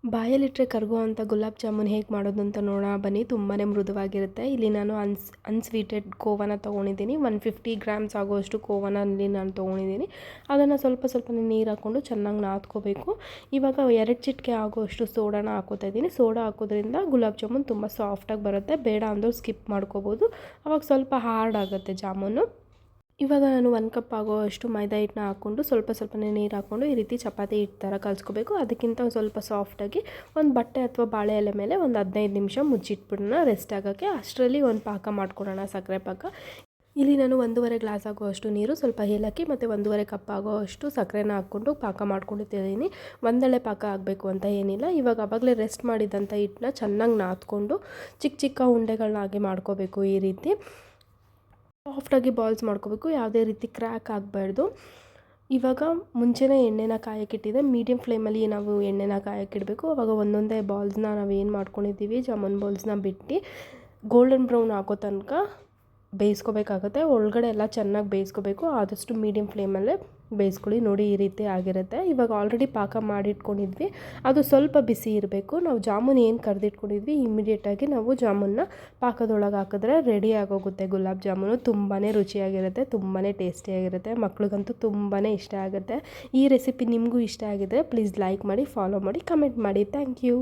ಬಾಯಲ್ಲಿಟ್ಟರೆ ಕರಗುವಂಥ ಗುಲಾಬ್ ಜಾಮೂನ್ ಹೇಗೆ ಮಾಡೋದು ಅಂತ ನೋಡೋಣ ಬನ್ನಿ. ತುಂಬಾ ಮೃದುವಾಗಿರುತ್ತೆ. ಇಲ್ಲಿ ನಾನು ಅನ್ಸ್ವೀಟೆಡ್ ಕೋವಾನ ತೊಗೊಂಡಿದ್ದೀನಿ. 150 ಗ್ರಾಮ್ಸ್ ಆಗುವಷ್ಟು ಕೋವಾನಲ್ಲಿ ನಾನು ತೊಗೊಂಡಿದ್ದೀನಿ. ಅದನ್ನು ಸ್ವಲ್ಪ ನೀರು ಹಾಕ್ಕೊಂಡು ಚೆನ್ನಾಗಿ ನಾದ್ಕೋಬೇಕು. ಇವಾಗ 2 ಚಿಟಿಕೆ ಆಗುವಷ್ಟು ಸೋಡಾನ ಹಾಕೋತಾ ಇದ್ದೀನಿ. ಸೋಡಾ ಹಾಕೋದ್ರಿಂದ ಗುಲಾಬ್ ಜಾಮೂನ್ ತುಂಬ ಸಾಫ್ಟಾಗಿ ಬರುತ್ತೆ. ಬೇಡ ಅಂದವ್ರು ಸ್ಕಿಪ್ ಮಾಡ್ಕೋಬೋದು. ಆವಾಗ ಸ್ವಲ್ಪ ಹಾರ್ಡ್ ಆಗುತ್ತೆ ಜಾಮೂನು. ಇವಾಗ ನಾನು 1 ಕಪ್ ಆಗೋವಷ್ಟು ಮೈದಾ ಹಿಟ್ಟನ್ನ ಹಾಕ್ಕೊಂಡು ಸ್ವಲ್ಪನೇ ನೀರು ಹಾಕ್ಕೊಂಡು ಈ ರೀತಿ ಚಪಾತಿ ಹಿಟ್ಟು ಥರ ಕಲಿಸ್ಕೋಬೇಕು. ಅದಕ್ಕಿಂತ ಸ್ವಲ್ಪ ಸಾಫ್ಟಾಗಿ ಒಂದು ಬಟ್ಟೆ ಅಥವಾ ಬಾಳೆ ಎಲೆ ಮೇಲೆ ಒಂದು 15 ನಿಮಿಷ ಮುಚ್ಚಿಟ್ಬಿಡೋಣ ರೆಸ್ಟ್ ಆಗೋಕ್ಕೆ. ಅಷ್ಟರಲ್ಲಿ ಒಂದು ಪಾಕ ಮಾಡ್ಕೊಳ್ಳೋಣ, ಸಕ್ಕರೆ ಪಾಕ. ಇಲ್ಲಿ ನಾನು 1.5 ಗ್ಲಾಸ್ ಆಗೋವಷ್ಟು ನೀರು, ಸ್ವಲ್ಪ ಏಲಕ್ಕಿ ಮತ್ತು 1.5 ಕಪ್ ಆಗೋವಷ್ಟು ಸಕ್ಕರೆನ ಹಾಕ್ಕೊಂಡು ಪಾಕ ಮಾಡ್ಕೊಂಡಿದ್ದೀನಿ. ಒಂದೆಳೆ ಪಾಕ ಆಗಬೇಕು ಅಂತ ಏನಿಲ್ಲ. ಇವಾಗ ಆವಾಗಲೇ ರೆಸ್ಟ್ ಮಾಡಿದಂಥ ಹಿಟ್ಟನ್ನ ಚೆನ್ನಾಗಿ ನಾದ್ಕೊಂಡು ಚಿಕ್ಕ ಉಂಡೆಗಳನ್ನಾಗಿ ಮಾಡ್ಕೋಬೇಕು. ಈ ರೀತಿ ಸಾಫ್ಟಾಗಿ ಬಾಲ್ಸ್ ಮಾಡ್ಕೋಬೇಕು. ಯಾವುದೇ ರೀತಿ ಕ್ರ್ಯಾಕ್ ಆಗಬಾರ್ದು. ಇವಾಗ ಮುಂಚೆನೇ ಎಣ್ಣೆನ ಕಾಯಕ್ಕಿಟ್ಟಿದೆ. ಮೀಡಿಯಮ್ ಫ್ಲೇಮಲ್ಲಿ ನಾವು ಎಣ್ಣೆನ ಕಾಯಕ್ಕಿಡಬೇಕು. ಆವಾಗ ಒಂದೊಂದೇ ಬಾಲ್ಸ್ನ ನಾವು ಏನು ಮಾಡ್ಕೊಂಡಿದ್ದೀವಿ ಜಾಮೂನ್ ಬಾಲ್ಸ್ನ ಬಿಟ್ಟು ಗೋಲ್ಡನ್ ಬ್ರೌನ್ ಆಗೋ ತನಕ ಬೇಯಿಸ್ಕೋಬೇಕಾಗುತ್ತೆ. ಒಳಗಡೆ ಎಲ್ಲ ಚೆನ್ನಾಗಿ ಬೇಯಿಸ್ಕೋಬೇಕು. ಆದಷ್ಟು ಮೀಡಿಯಮ್ ಫ್ಲೇಮಲ್ಲೇ ಬೇಯಿಸ್ಕೊಳ್ಳಿ. ನೋಡಿ ಈ ರೀತಿ ಆಗಿರುತ್ತೆ. ಇವಾಗ ಆಲ್ರೆಡಿ ಪಾಕ ಮಾಡಿಟ್ಕೊಂಡಿದ್ವಿ, ಅದು ಸ್ವಲ್ಪ ಬಿಸಿ ಇರಬೇಕು. ನಾವು ಜಾಮೂನ್ ಏನು ಕರೆದಿಟ್ಕೊಂಡಿದ್ವಿ ಇಮಿಡಿಯೇಟಾಗಿ ನಾವು ಜಾಮೂನ್ನ ಪಾಕದೊಳಗೆ ಹಾಕಿದ್ರೆ ರೆಡಿ ಆಗೋಗುತ್ತೆ. ಗುಲಾಬ್ ಜಾಮೂನು ತುಂಬಾ ರುಚಿಯಾಗಿರುತ್ತೆ, ತುಂಬಾ ಟೇಸ್ಟಿಯಾಗಿರುತ್ತೆ. ಮಕ್ಳಿಗಂತೂ ತುಂಬಾ ಇಷ್ಟ ಆಗುತ್ತೆ. ಈ ರೆಸಿಪಿ ನಿಮಗೂ ಇಷ್ಟ ಆಗಿದ್ರೆ ಪ್ಲೀಸ್ ಲೈಕ್ ಮಾಡಿ, ಫಾಲೋ ಮಾಡಿ, ಕಮೆಂಟ್ ಮಾಡಿ. Thank you.